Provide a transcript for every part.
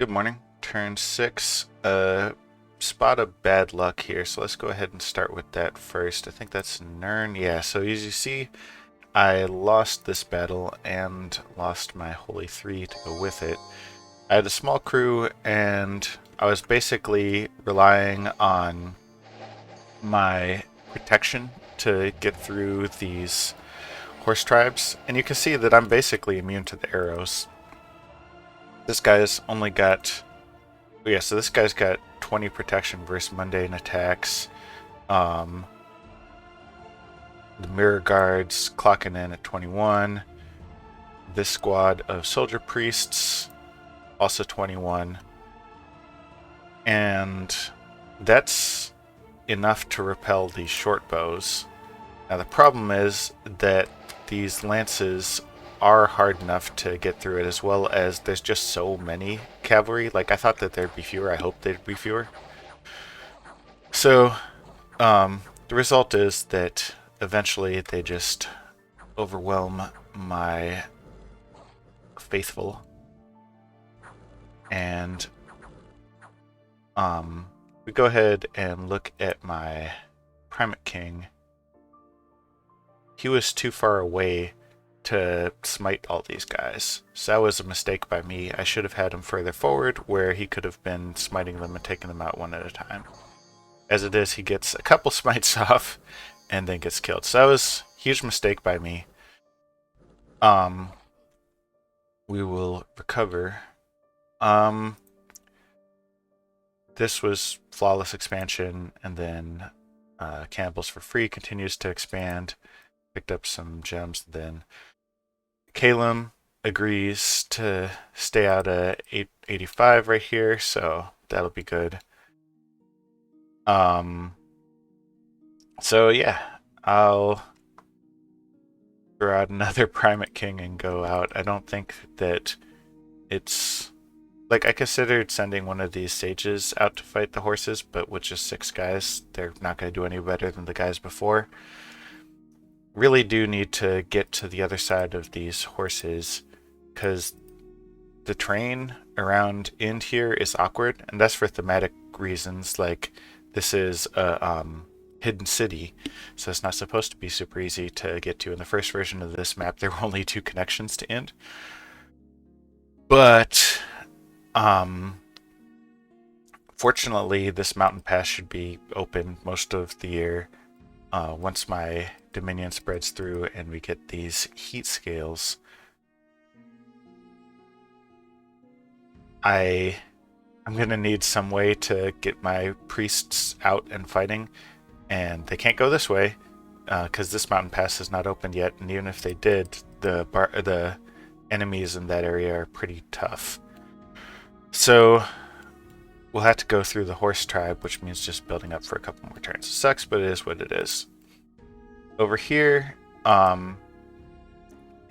Good morning. Turn 6. Spot of bad luck here, so let's go ahead and start with that first. I think that's Nern. Yeah, so as you see, I lost this battle and lost my Holy 3 to go with it. I had a small crew, and I was basically relying on my protection to get through these horse tribes, and you can see that I'm basically immune to the arrows. This guy's only got... Yeah, so this guy's got 20 protection versus mundane attacks. The mirror guards clocking in at 21. This squad of soldier priests also 21. And that's enough to repel these short bows. Now the problem is that these lances are hard enough to get through it, as well as there's just so many cavalry. Like, I thought that there'd be fewer. I hoped there'd be fewer. So the result is that eventually they just overwhelm my faithful, and we go ahead and look at my Primate King. He was too far away to smite all these guys, so that was a mistake by me. I should have had him further forward where he could have been smiting them and taking them out one at a time. As it is, he gets a couple smites off and then gets killed, so that was a huge mistake by me. We will recover. This was flawless expansion, and then Cannibals for Free continues to expand. Picked up some gems. Then Calum agrees to stay out of 885 right here, so that'll be good. So yeah, I'll throw out another Primate King and go out. I don't think that it's... Like, I considered sending one of these sages out to fight the horses, but with just 6 guys, they're not going to do any better than the guys before. Really do need to get to the other side of these horses, because the terrain around end here is awkward, and that's for thematic reasons. Like, this is a hidden city, so it's not supposed to be super easy to get to. In the first version of this map, there were only 2 connections to end. But fortunately, this mountain pass should be open most of the year once my Dominion spreads through and we get these heat scales. I'm gonna need some way to get my priests out and fighting, and they can't go this way because this mountain pass is not open yet, and even if they did, the enemies in that area are pretty tough. So we'll have to go through the horse tribe, which means just building up for a couple more turns. It sucks, but it is what it is. Over here, the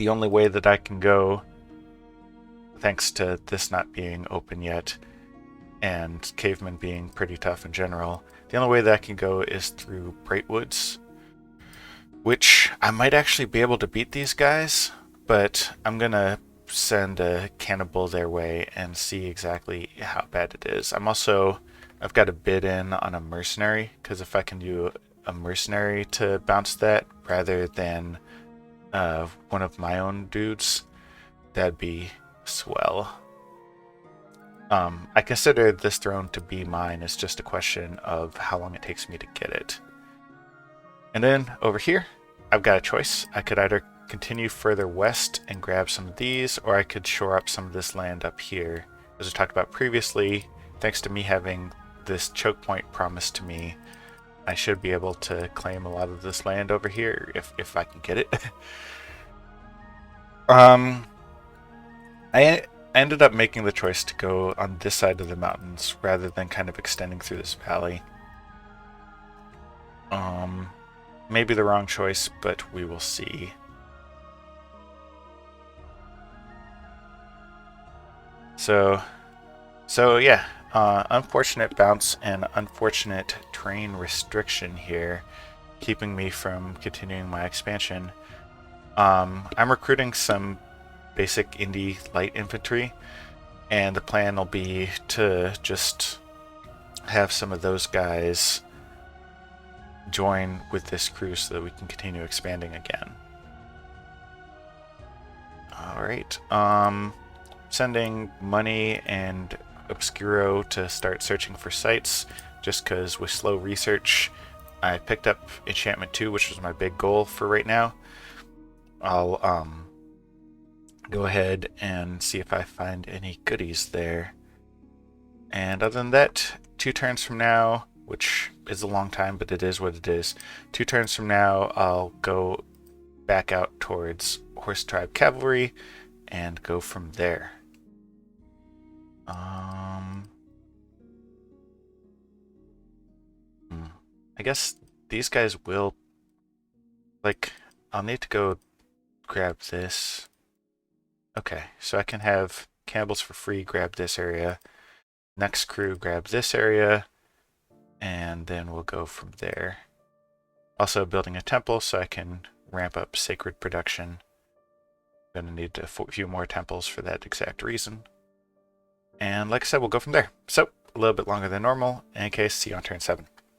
only way that I can go, thanks to this not being open yet, and cavemen being pretty tough in general, the only way that I can go is through Brightwoods, which I might actually be able to beat these guys, but I'm gonna send a cannibal their way and see exactly how bad it is. I've got a bid in on a mercenary, because if I can do a mercenary to bounce that rather than one of my own dudes, that'd be swell. I consider this throne to be mine. It's just a question of how long it takes me to get it. And then over here, I've got a choice. I could either continue further west and grab some of these, or I could shore up some of this land up here. As I talked about previously, thanks to me having this choke point promised to me, I should be able to claim a lot of this land over here if I can get it. I ended up making the choice to go on this side of the mountains rather than kind of extending through this valley. Maybe the wrong choice, but we will see. So yeah, unfortunate bounce and unfortunate terrain restriction here, keeping me from continuing my expansion. I'm recruiting some basic indie light infantry, And the plan will be to just have some of those guys join with this crew so that we can continue expanding again. Alright, sending money and Obscuro to start searching for sites, just because with slow research, I picked up Enchantment 2, which was my big goal for right now. I'll go ahead and see if I find any goodies there. And other than that, 2 turns from now, which is a long time, but it is what it is. 2 turns from now, I'll go back out towards Horse Tribe Cavalry and go from there. I guess these guys will, like, I'll need to go grab this. Okay, so I can have Campbell's for free, grab this area. Next crew, grab this area, and then we'll go from there. Also building a temple so I can ramp up sacred production. I'm going to need a few more temples for that exact reason. And like I said, we'll go from there. So, a little bit longer than normal. In any case, see you on turn 7.